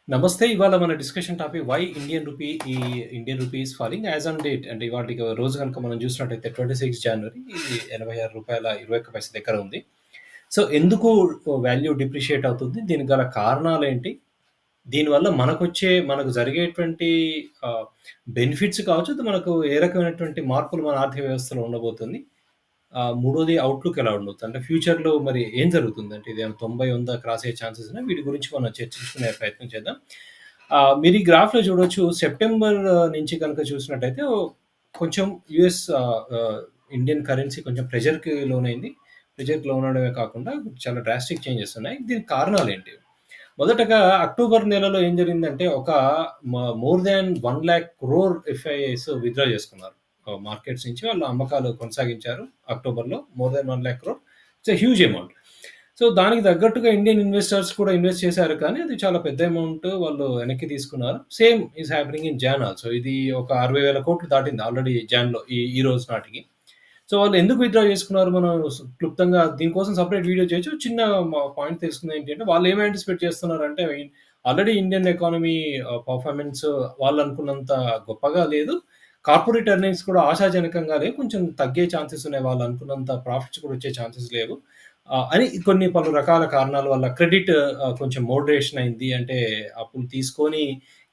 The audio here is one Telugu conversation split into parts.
నమస్తే. ఇవాళ మన discussion topic why Indian rupee is falling as on date. అంటే ఇవాల్టికి రోజు గనుక మనం చూసినట్టయితే 26 జనవరి ఇది రూ. 86.21 దగ్గర ఉంది. సో, ఎందుకు వాల్యూ డిప్రిషియేట్ అవుతుంది? దీనికి గల కారణాలేంటి? దీనివల్ల మనకు జరిగేటువంటి ఆహ్, బెనిఫిట్స్ కావచ్చు, మనకు ఏ రకమైనటువంటి మార్పులు మన ఆర్థిక వ్యవస్థలో ఉండబోతుంది. మూడోది అవుట్‌లుక్ ఎలా ఉండొచ్చు? అంటే ఫ్యూచర్‌లో మరి ఏం జరుగుతుంది? అంటే ఇదేమైనా 90, 100 క్రాస్ అయ్యే ఛాన్సెస్ ఉన్నాయా? వీటి గురించి మనం చర్చించుకునే ప్రయత్నం చేద్దాం. మీరు ఈ గ్రాఫ్‌లో చూడొచ్చు సెప్టెంబర్ నుంచి గనుక చూసినట్టయితే కొంచెం యూఎస్ ఇండియన్ కరెన్సీ కొంచెం ప్రెషర్‌కి లోనైంది. ప్రెషర్‌కి లోనవ్వడమే కాకుండా చాలా డ్రాస్టిక్ చేంజెస్ ఉన్నాయి. దీనికి కారణాలేంటి? మొదటగా అక్టోబర్ నెలలో ఏం జరిగిందంటే ఒక more than 1,00,000 crore FIIs withdraw చేసుకున్నారు. మార్కెట్స్ నుంచి వాళ్ళు అమ్మకాలు కొనసాగించారు అక్టోబర్‌లో. More than 1,00,000 crore. It's a huge amount. So, దానికి తగ్గట్టుగా ఇండియన్ ఇన్వెస్టర్స్ కూడా ఇన్వెస్ట్ చేశారు కానీ, అది చాలా పెద్ద అమౌంట్ వాళ్ళు వెనక్కి తీసుకున్నారు. Same is happening in Japan also. ఇది ఒక 60,000 కోట్లు దాటింది ఆల్రెడీ జాన్‌లో ఈ రోజు నాటికి. సో, వాళ్ళు ఎందుకు విత్‌డ్రా చేసుకున్నారు? మనం క్లుప్తంగా దీనికోసం సెపరేట్ వీడియో చేయొచ్చు. చిన్న పాయింట్ తెలుసుకుంది ఏంటి అంటే, వాళ్ళు ఏమి యాంటిసిపేట్ చేస్తున్నారంటే, ఆల్రెడీ ఇండియన్ ఎకానమీ పర్ఫార్మెన్స్ వాళ్ళు అనుకున్నంత గొప్పగా లేదు. కార్పొరేట్ ఎర్నింగ్స్ కూడా ఆశాజనకంగా లేవు. కొంచెం తగ్గే ఛాన్సెస్ ఉన్నాయి. వాళ్ళు అనుకున్నంత ప్రాఫిట్స్ కూడా వచ్చే ఛాన్సెస్ లేవు. అని కొన్ని పలు రకాల కారణాల వల్ల క్రెడిట్ కొంచెం మోడరేషన్ అయింది. అంటే అప్పులు తీసుకొని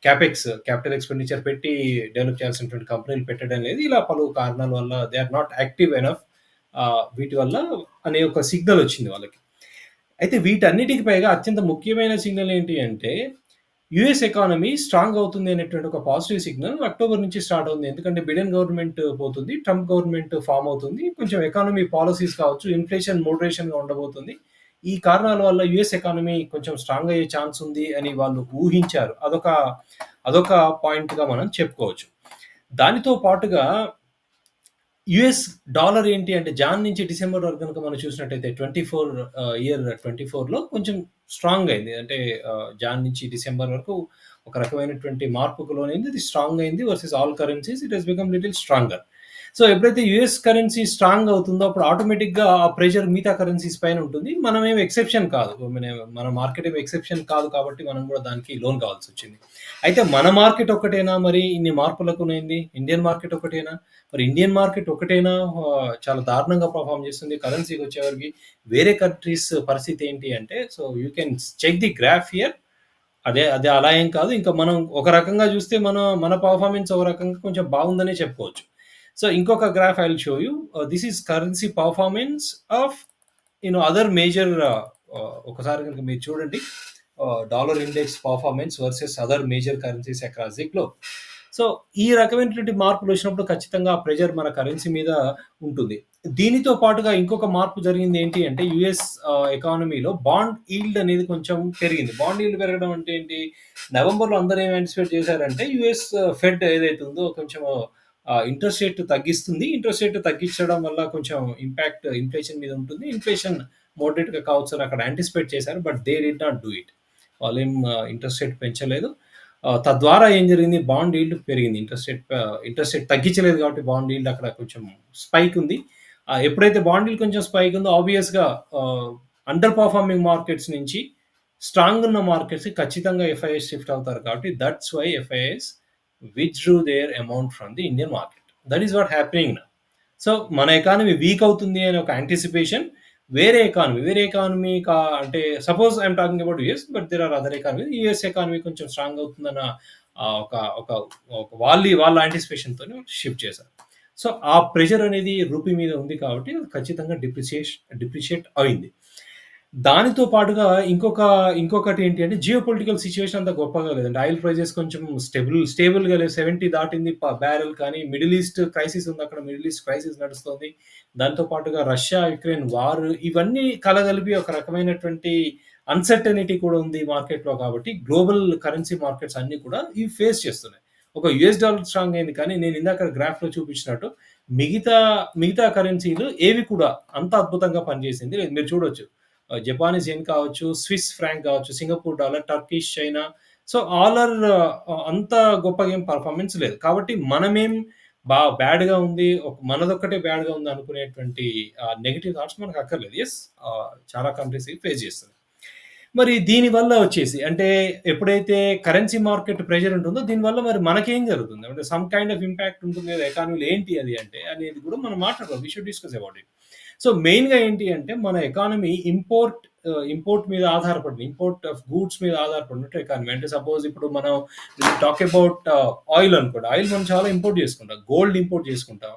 క్యాపిటల్ ఎక్స్‌పెండిచర్ పెట్టి డెవలప్ చేయాల్సినటువంటి కంపెనీలు పెట్టడం లేదు. ఇలా పలు కారణాల వల్ల they are not active enough. వీటి వల్ల అనే ఒక సిగ్నల్ వచ్చింది వాళ్ళకి. అయితే వీటన్నిటికి పైగా అత్యంత ముఖ్యమైన సిగ్నల్ ఏంటి అంటే, యూఎస్ ఎకానమీ స్ట్రాంగ్ అవుతుంది అనేటువంటి ఒక పాజిటివ్ సిగ్నల్ అక్టోబర్ నుంచి స్టార్ట్ అవుతుంది. ఎందుకంటే బిడెన్ గవర్నమెంట్ పోతుంది. ట్రంప్ గవర్నమెంట్ ఫార్మ్ అవుతుంది. కొంచెం ఎకానమీ పాలిసీస్ కావచ్చు, ఇన్‌ఫ్లేషన్ మోడరేషన్‌గా ఉండబోతుంది. ఈ కారణాల వల్ల యూఎస్ ఎకానమీ కొంచెం స్ట్రాంగ్ అయ్యే ఛాన్స్ ఉంది అని వాళ్ళు ఊహించారు. అదొక పాయింట్‌గా మనం చెప్పుకోవచ్చు. దానితో పాటుగా యూఎస్ డాలర్ ఏంటి అంటే జాన్ నుంచి డిసెంబర్ వరకు గనుక మనం చూసినట్టయితే 24లో కొంచెం స్ట్రాంగ్ అయింది. అంటే జాన్ నుంచి డిసెంబర్ వరకు ఒక రకమైనటువంటి మార్పుకు లోనైంది. ఇది స్ట్రాంగ్ అయింది versus all currencies it has become little stronger. So, ఎప్పుడైతే యూఎస్ కరెన్సీ స్ట్రాంగ్ అవుతుందో అప్పుడు ఆటోమేటిక్‌గా ఆ ప్రెషర్ మిగతా కరెన్సీస్ పైన ఉంటుంది. మనమేమి ఎక్సెప్షన్ కాదు. మన మార్కెట్ ఏమి ఎక్సెప్షన్ కాదు కాబట్టి మనం కూడా దానికి లోన్ కావాల్సొచ్చింది. అయితే మన మార్కెట్ ఒక్కటేనా మరి ఇన్ని మార్పులకు లోనైంది? ఇండియన్ మార్కెట్ ఒకటేనా? మరి ఇండియన్ మార్కెట్ ఒకటేనా చాలా దారుణంగా పెర్ఫార్మ్ చేస్తుంది. కరెన్సీకొచ్చేవరకి వేరే కంట్రీస్ పరిస్థితి ఏంటి అంటే, so, you can check the graph here. అదే అలా ఏం కాదు. ఇంకా మనం ఒక రకంగా చూస్తే మన పెర్ఫార్మన్స్ ఒక రకంగా కొంచెం బాగుందనే చెప్పుకోవచ్చు. సో, ఇంకొక graph I will show you. This is currency performance of other major ఒకసారి గనుక మీరు చూడండి. Dollar index performance versus other major currencies across the globe. So, ఈ రకమైనటువంటి మార్పులొచ్చినప్పుడు ఖచ్చితంగా ఆ ప్రెషర్ మన కరెన్సీ మీద ఉంటుంది. దీనితో పాటుగా ఇంకొక మార్పు జరిగింది ఏంటి అంటే యూఎస్ ఎకానమీలో బాండ్ ఈల్డ్ అనేది కొంచెం పెరిగింది. బాండ్ ఈల్డ్ పెరగడం అంటే ఏంటి? నవంబర్‌లో అందరూ ఏం యాంటిసిపేట్ చేశారంటే యూఎస్ ఫెడ్ ఏదైతే ఉందో కొంచెం ఇంట్రెస్ట్ రేట్ తగ్గిస్తుంది. ఇంట్రెస్ట్ రేట్ తగ్గించడం వల్ల కొంచెం ఇంపాక్ట్ ఇన్‌ఫ్లేషన్ మీద ఉంటుంది. ఇన్‌ఫ్లేషన్ మోడరేట్‌గా కావచ్చని అక్కడ యాంటిసిపేట్ చేశారు. But they did not do it. వాళ్ళేం ఇంట్రెస్ట్ రేట్ పెంచలేదు. తద్వారా ఏం జరిగింది? బాండ్ ఈల్డ్ పెరిగింది. ఇంట్రెస్ట్ రేట్ తగ్గించలేదు కాబట్టి బాండ్ ఈల్డ్ అక్కడ కొంచెం స్పైక్ ఉంది. ఎప్పుడైతే బాండ్ ఈల్డ్ కొంచెం స్పైక్ ఉందో ఆబ్వియస్‌గా అండర్ పర్ఫార్మింగ్ మార్కెట్స్ నుంచి స్ట్రాంగ్ ఉన్న మార్కెట్స్‌కి ఖచ్చితంగా ఎఫ్ఐఐస్ షిఫ్ట్ అవుతారు కాబట్టి that's why FIIs withdrew their amount from the Indian market. That is what happening now. So, మన ఎకానమీ వీక్ అవుతుంది అనే ఒక యాంటిసిపేషన్ వేరే ఎకానమీ అంటే suppose I'm talking about US but there are other economy. US economy కొంచెం స్ట్రాంగ్ అవుతుందన్న ఆహ్, ఒక ఒక ఒక వాళ్ళ యాంటిసిపేషన్‌తోని షిఫ్ట్ చేశారు. సో, ఆ ప్రెషర్ అనేది రూపీ మీద ఉంది కాబట్టి అది ఖచ్చితంగా డిప్రిషియేట్ అయింది. దానితో పాటుగా ఇంకొకటి ఏంటి అంటే జియోపొలిటికల్ సిట్యుయేషన్ అంత గొప్పగా లేదండి. ఆయిల్ ప్రైసెస్ కొంచెం స్టేబుల్‌గా లేవు. 70 దాటింది బ్యారెల్ కానీ మిడిల్ ఈస్ట్ క్రైసిస్ ఉంది. అక్కడ మిడిల్ ఈస్ట్ క్రైసిస్ నడుస్తోంది. దాంతో పాటుగా రష్యా, యుక్రెయిన్ వార్ ఇవన్నీ కలగలిపి ఒక రకమైనటువంటి అన్‌సర్టెనిటీ కూడా ఉంది మార్కెట్‌లో కాబట్టి గ్లోబల్ కరెన్సీ మార్కెట్స్ అన్నీ కూడా ఇవి ఫేస్ చేస్తున్నాయి. ఒక యూఎస్ డాలర్ స్ట్రాంగ్ అయింది కానీ నేను ఇందాక గ్రాఫ్‌లో చూపించినట్టు మిగతా మిగతా కరెన్సీలు ఏవి కూడా అంత అద్భుతంగా పనిచేసింది లేదు. మీరు చూడొచ్చు. జపానీస్ యెన్ కావచ్చు, స్విస్ ఫ్రాంక్ కావచ్చు, Singapore dollar, Turkish, China. So, all are అంత గొప్పగా ఏం పెర్ఫార్మన్స్ లేదు. కాబట్టి మనమేం బ్యాడ్‌గా ఉంది. మనదొక్కటే బ్యాడ్‌గా ఉంది అనుకునేటువంటి నెగెటివ్ థాట్స్ మనకు అక్కర్లేదు. యెస్, చాలా కంట్రీస్ ఇవి ఫేస్ చేస్తున్నాయి. మరి దీనివల్ల వచ్చేసి అంటే ఎప్పుడైతే కరెన్సీ మార్కెట్ ప్రెషర్ ఉంటుందో దీనివల్ల మరి మనకేం జరుగుతుంది? అంటే సమ్ కైండ్ ఆఫ్ ఇంపాక్ట్ ఉంటుంది కదా! ఎకానమీలో ఏంటి అది అంటే అనేది కూడా మనం మాట్లాడుకోవాలి. We should discuss about it. So, మెయిన్‌గా ఏంటి అంటే మన ఎకానమీ ఇంపోర్ట్ మీద ఆధారపడింది. ఇంపోర్ట్ ఆఫ్ గూడ్స్ మీద ఆధారపడినట్టు ఎకానమీ. అంటే సపోజ్ ఇప్పుడు మనం టాక్ అబౌట్ ఆయిల్ అనుకోండి. ఆయిల్ మనం చాలా ఇంపోర్ట్ చేసుకుంటాం. గోల్డ్ ఇంపోర్ట్ చేసుకుంటాం.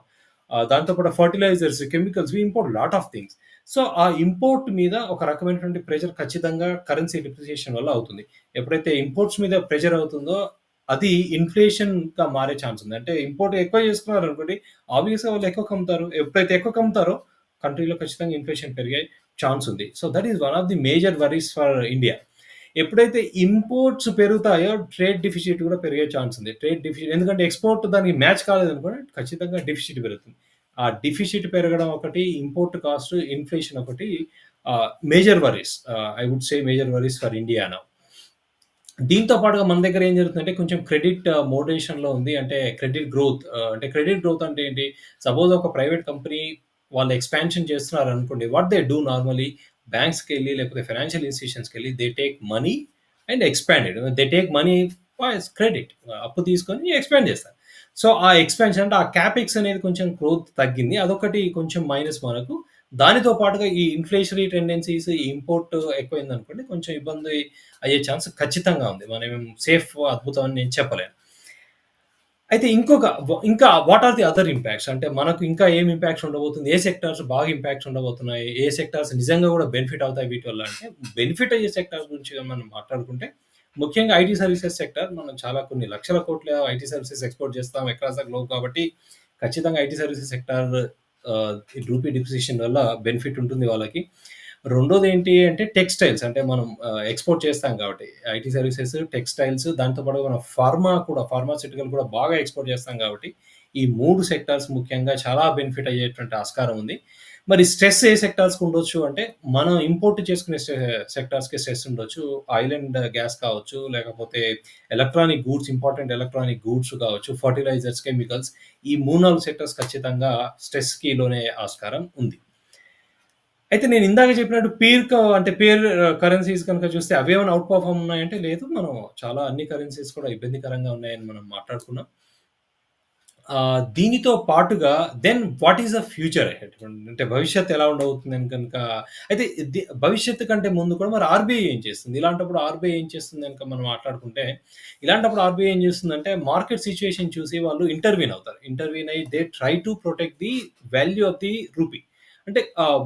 దాంతో పాటు fertilisers, chemicals we import lot of things. So, ఆ ఇంపోర్ట్ మీద ఒక రకమైనటువంటి ప్రెషర్ ఖచ్చితంగా కరెన్సీ డిప్రిసియేషన్ వల్ల అవుతుంది. ఎప్పుడైతే ఇంపోర్ట్స్ మీద ప్రెషర్ అవుతుందో, అది ఇన్‌ఫ్లేషన్‌గా మారే ఛాన్స్ ఉంది. అంటే ఇంపోర్ట్ ఎక్కువ చేసుకున్నారనుకోండి, ఆబ్వియస్‌గా వాళ్ళు ఎక్కువ కమ్ముతారు. ఎప్పుడైతే ఎక్కువ కమ్ముతారో, కంట్రీలో ఖచ్చితంగా ఇన్‌ఫ్లేషన్ పెరిగే ఛాన్స్ ఉంది. So, that is one of the major worries for India. ఎప్పుడైతే ఇంపోర్ట్స్ పెరుగుతాయో, ట్రేడ్ డెఫిసిట్ కూడా పెరిగే ఛాన్స్ ఉంది. ట్రేడ్ డెఫిసిట్ ఎందుకంటే ఎక్స్‌పోర్ట్ దానికి మ్యాచ్ కాలేదనుకోండి, ఖచ్చితంగా డెఫిసిట్ పెరుగుతుంది. ఆ డెఫిసిట్ పెరగడం ఒకటి, ఇంపోర్ట్ కాస్ట్, ఇన్‌ఫ్లేషన్ ఒకటి major worries. I would say major worries for India now. దీంతో పాటుగా మన దగ్గర ఏం జరుగుతుందంటే కొంచెం క్రెడిట్ మోడరేషన్‌లో ఉంది. అంటే క్రెడిట్ గ్రోత్ అంటే క్రెడిట్ గ్రోత్ అంటే ఏంటి? సపోజ్ ఒక ప్రైవేట్ కంపెనీ వాళ్ళు ఎక్స్‌పాన్షన్ చేస్తున్నారనుకోండి. వాట్ దే డూ నార్మల్లీ బ్యాంక్స్‌కెళ్ళి లేకపోతే ఫైనాన్షియల్ ఇన్‌స్టిట్యూషన్స్‌కెళ్ళి they take money and expand it. They take money as credit. అప్పు తీసుకొని ఎక్స్‌పాండ్ చేస్తారు. సో, ఆ ఎక్స్‌పాన్షన్ అంటే ఆ క్యాపెక్స్ అనేది కొంచెం గ్రోత్ తగ్గింది. అదొకటి కొంచెం మైనస్ మనకు. దానితో పాటుగా ఈ ఇన్‌ఫ్లేషనరీ టెండెన్సీస్, ఈ ఇంపోర్ట్ ఎక్కువైందనుకోండి కొంచెం ఇబ్బంది అయ్యే ఛాన్స్ ఖచ్చితంగా ఉంది. మనం సేఫ్ అద్భుతం అని నేను చెప్పలేను. అయితే ఇంకా what are the other impacts? అంటే మనకు ఇంకా ఏం ఇంపాక్ట్స్ ఉండబోతుంది? ఏ సెక్టార్స్ బాగా ఇంపాక్ట్స్ ఉండబోతున్నాయి? ఏ సెక్టార్స్ నిజంగా గూడా బెనిఫిట్ అవుతాయి వీటి వల్ల అంటే, బెనిఫిట్ అయ్యే సెక్టార్స్ గురించి మనం మాట్లాడుకుంటే, ముఖ్యంగా ఐటీ సర్వీసెస్ సెక్టార్ మనం చాలా కొన్ని లక్షల కోట్ల ఐటీ సర్వీసెస్ ఎక్స్‌పోర్ట్ చేస్తాం అక్రాస్ ద గ్లోబ్ కాబట్టి, ఖచ్చితంగా ఐటీ సర్వీసెస్ సెక్టార్ ఈ రూపీ డిప్రిసియేషన్ వల్ల బెనిఫిట్ ఉంటుంది వాళ్ళకి. రెండోదేంటి అంటే టెక్స్‌టైల్స్ అంటే మనం ఎక్స్‌పోర్ట్ చేస్తాం కాబట్టి ఐటీ సర్వీసెస్, టెక్స్‌టైల్స్ దాంతో పాటుగా మనం ఫార్మాస్యూటికల్ కూడా బాగా ఎక్స్‌పోర్ట్ చేస్తాం కాబట్టి, ఈ 3 సెక్టార్స్ ముఖ్యంగా చాలా బెనిఫిట్ అయ్యేటువంటి ఆస్కారం ఉంది. మరి స్ట్రెస్ ఏ సెక్టార్స్‌కి ఉండొచ్చు అంటే, మనం ఇంపోర్ట్ చేసుకునే సెక్టార్స్‌కి స్ట్రెస్ ఉండొచ్చు. ఆయిల్ అండ్ గ్యాస్ కావచ్చు, లేకపోతే electronic goods, important electronic goods కావచ్చు, ఫెర్టిలైజర్స్, కెమికల్స్ ఈ 3, 4 సెక్టార్స్ ఖచ్చితంగా స్ట్రెస్‌కి లోనయ్యే ఆస్కారం ఉంది. అయితే నేను ఇందాక చెప్పినట్టు అంటే కరెన్సీస్ కనుక చూస్తే అవేమైనా ఔట్ పర్ఫార్మ్ ఉన్నాయంటే లేదు. మనం చాలా అన్ని కరెన్సీస్ కూడా ఇబ్బందికరంగా ఉన్నాయని మనం మాట్లాడుకున్నాం. దీనితో పాటుగా then what is the future ahead? అంటే భవిష్యత్తు ఎలా ఉండబోతుందని గనుక అయితే భవిష్యత్తు కంటే ముందు కూడా మరి ఆర్‌బీఐ ఏం చేస్తుంది? ఇలాంటప్పుడు ఆర్‌బీఐ ఏం చేస్తుంది గనుక మనం మాట్లాడుకుంటే, ఇలాంటప్పుడు ఆర్‌బీఐ ఏం చేస్తుందంటే మార్కెట్ సిట్యుయేషన్ చూసి వాళ్ళు ఇంటర్‌వీన్ అవుతారు. ఇంటర్‌వీన్ అయ్యి they try to protect the value of the rupee. అంటే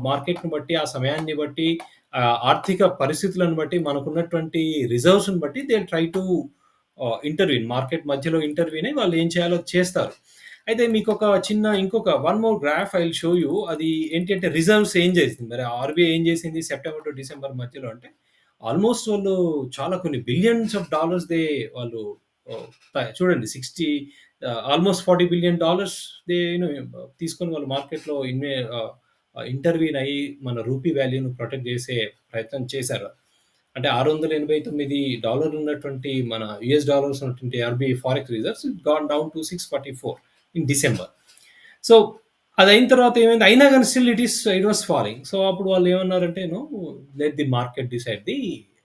మార్కెట్‌ని బట్టి, ఆ సమయాన్ని బట్టి, ఆర్థిక పరిస్థితులను బట్టి, మనకున్నటువంటి రిజర్వ్స్‌ని బట్టి దే ట్రై టు మార్కెట్ మధ్యలో ఇంటర్‌వీన్ అయ్యి వాళ్ళు ఏం చేయాలో చేస్తారు. అయితే మీకొక one more graph I will show you. అది ఏంటి అంటే రిజర్వ్స్ ఏం చేసింది. మరి ఆర్‌బీఐ ఏం చేసింది సెప్టెంబర్ టు డిసెంబర్ మధ్యలో అంటే ఆల్‌మోస్ట్ వాళ్ళు చాలా కొన్ని బిలియన్స్ ఆఫ్ డాలర్స్ వాళ్ళు చూడండి 60 ఆల్‌మోస్ట్ $40 బిలియన్ దే తీసుకొని వాళ్ళు మార్కెట్‌లో ఇంటర్‌వీన్ అయ్యి మన రూపీ వాల్యూను ప్రొటెక్ట్ చేసే ప్రయత్నం చేశారు. అంటే $689 ఉన్నటువంటి మన యూఎస్ డాలర్స్ ఉన్నటువంటి RBI forex reserves it gone down to 644 in December. So, అదయిన తర్వాత ఏమైంది? అయినా గాని still it was falling. So, అప్పుడు వాళ్ళేమన్నారంటే let the market decide the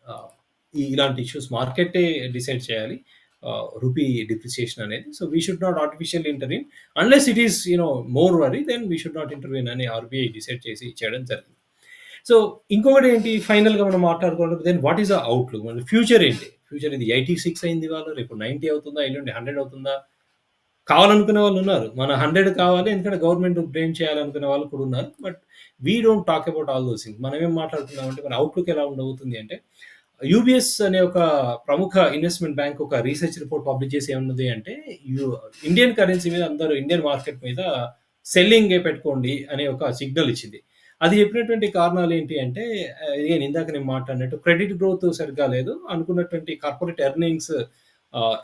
ah, ఇలాంటి ఇష్యూస్ మార్కెట్టే డిసైడ్ చేయాలి. రూపీ డిప్రిసియేషన్ అనేది. So, we should not artificially intervene unless it is more worry then we should not intervene అని ఆర్‌బీఐ డిసైడ్ చేసి చేయడం జరిగింది. సో, ఇంకొకటేంటి ఫైనల్‌గా మనం మాట్లాడుకోవాలంటే then what is the outlook? మన ఫ్యూచర్ ఏంటి? ఫ్యూచర్ ఇది 86 అయింది ఇవాళ, రేపు 90 అవుతుందా? ఎల్లుండి 100 అవుతుందా? కావాలనుకునే వాళ్ళున్నారు. మన 100 కావాలి. ఎందుకంటే గవర్నమెంట్ బ్లేమ్ చేయాలనుకునే వాళ్ళు కూడా ఉన్నారు. But we don't talk about all those things. మనం ఏం మాట్లాడుతున్నామంటే మన ఔట్‌లుక్ ఎలా ఉండబోతుంది అంటే, యూబీఎస్ అనే ఒక ప్రముఖ ఇన్వెస్ట్‌మెంట్ బ్యాంక్ ఒక రీసెర్చ్ రిపోర్ట్ పబ్లిష్ చేసి ఏమన్నది అంటే, యు ఇండియన్ కరెన్సీ మీద అందరూ ఇండియన్ మార్కెట్ మీద సెల్లింగే పెట్టుకోండి అనే ఒక సిగ్నల్ ఇచ్చింది. అది చెప్పినటువంటి కారణాలేంటి అంటే, అగైన్ ఇందాక నేను మాట్లాడినట్టు క్రెడిట్ గ్రోత్ సరిగ్గా లేదు. అనుకున్నటువంటి కార్పొరేట్ ఎర్నింగ్స్ ఆహ్,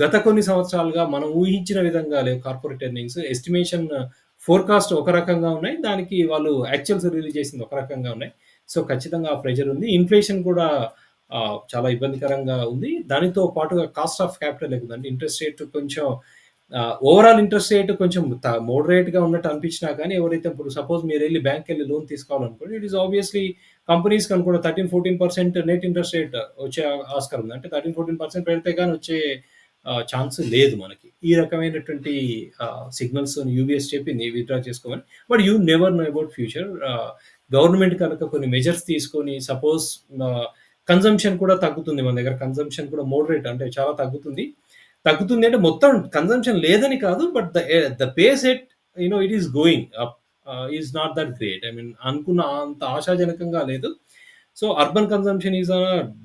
గత కొన్ని సంవత్సరాలుగా మనం ఊహించిన విధంగా లేవు కార్పొరేట్ ఎర్నింగ్స్. ఎస్టిమేషన్ ఫోర్‌కాస్ట్ ఒక రకంగా ఉన్నాయి. దానికి వాళ్ళు యాక్చువల్స్ రిలీజ్ చేసింది ఒక రకంగా ఉన్నాయి. సో, ఖచ్చితంగా ఆ ప్రెషర్ ఉంది. ఇన్‌ఫ్లేషన్ కూడా చాలా ఇబ్బందికరంగా ఉంది. దానితో పాటుగా కాస్ట్ ఆఫ్ క్యాపిటల్ ఎక్కువ అంటే ఇంట్రెస్ట్ రేట్ కొంచెం ఓవరాల్ ఇంట్రెస్ట్ రేట్ కొంచెం మోడరేట్‌గా ఉన్నట్టు అనిపించినా కానీ ఎవరైతే ఇప్పుడు సపోజ్ మీరెళ్లి బ్యాంక్‌కెళ్ళి లోన్ తీసుకోవాలనుకోండి ఇట్ ఈస్ ఆబ్వియస్‌లీ కంపెనీస్‌కని కూడా 13, 14% నెట్ ఇంట్రెస్ట్ రేట్ వచ్చే ఆస్కారం ఉంది. అంటే 13, 14% పెడితే గాని వచ్చే ఛాన్స్ లేదు మనకి. ఈ రకమైనటువంటి సిగ్నల్స్ యూబీఎస్ చెప్పింది విత్‌డ్రా చేసుకోమని. But you never know about future. Government కనుక కొన్ని మెజర్స్ తీసుకొని సపోజ్ కన్జంప్షన్ కూడా తగ్గుతుంది. మన దగ్గర కన్జంప్షన్ కూడా మోడరేట్ అంటే చాలా తగ్గుతుంది. తగ్గుతుంది అంటే మొత్తం కన్జంప్షన్ లేదని కాదు. But the face at it is going up is not that great. I mean అనుకున్న అంత ఆశాజనకంగా లేదు. So urban consumption is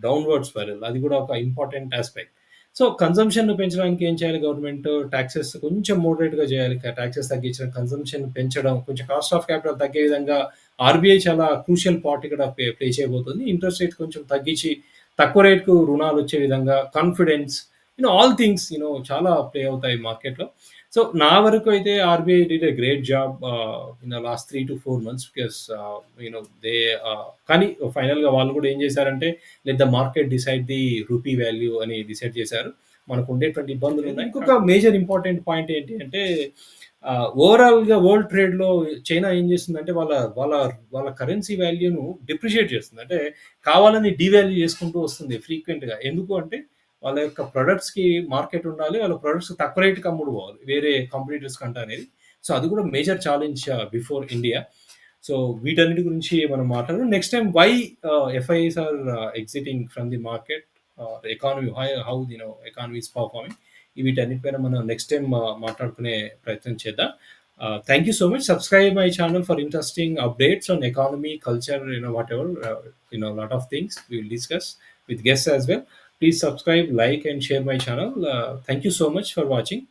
downward spiral. అది కూడా ఒక ఇంపార్టెంట్ ఆస్పెక్ట్. సో కన్జంప్షన్ పెంచడానికి ఏం చేయాలి గవర్నమెంట్? టాక్సెస్ కొంచెం మోడరేట్‌గా చేయాలి. టాక్సెస్ తగ్గించడం, కన్జంప్షన్ పెంచడం, కొంచెం కాస్ట్ ఆఫ్ క్యాపిటల్ తగ్గే విధంగా ఆర్‌బీఐ చాలా క్రూషియల్ పార్ట్ ఇక్కడ ప్లే చేయబోతుంది. ఇంట్రెస్ట్ రేట్ కొంచెం తగ్గించి తక్కువ రేట్‌కు రుణాలొచ్చే విధంగా కాన్ఫిడెన్స్ ఆల్ థింగ్స్ చాలా ప్లే అవుతాయి మార్కెట్‌లో. సో నా వరకు అయితే RBI did a great job in the last 3-4 months because they కానీ ఫైనల్‌గా వాళ్ళు కూడా ఏం చేశారంటే let the market decide the rupee value అని డిసైడ్ చేశారు. మనకు ఉండేటువంటి ఇబ్బందులున్నాయి. ఇంకొక మేజర్ ఇంపార్టెంట్ పాయింట్ ఏంటి అంటే ఓవరాల్‌గా వరల్డ్ ట్రేడ్‌లో చైనా ఏం చేస్తుందంటే వాళ్ళ వాళ్ళ వాళ్ళ కరెన్సీ వాల్యూను డిప్రిషియేట్ చేస్తుంది. అంటే కావాలని డీవాల్యూ చేసుకుంటూ వస్తుంది ఫ్రీక్వెంట్‌గా. ఎందుకు అంటే వాళ్ళ యొక్క ప్రొడక్ట్స్‌కి మార్కెట్ ఉండాలి. వాళ్ళ ప్రొడక్ట్స్ తక్కువ రేట్‌కి అమ్ముడు పోవాలి. వేరే కాంపిటీటర్స్ కంటే అనేది. సో అది కూడా major challenge before India. So వీటన్నిటి గురించి మనం మాట్లాడదాం. Next time why FIIs are exiting from the market economy how economy is performing. వీటన్నిటిపైన మనం నెక్స్ట్ టైమ్ మాట్లాడుకునే ప్రయత్నం చేద్దాం. Thank you so much. Subscribe my channel for interesting updates on economy, culture, whatever, lot of things we will discuss with guests as well. Please subscribe, like, and share my channel. Thank you so much for watching.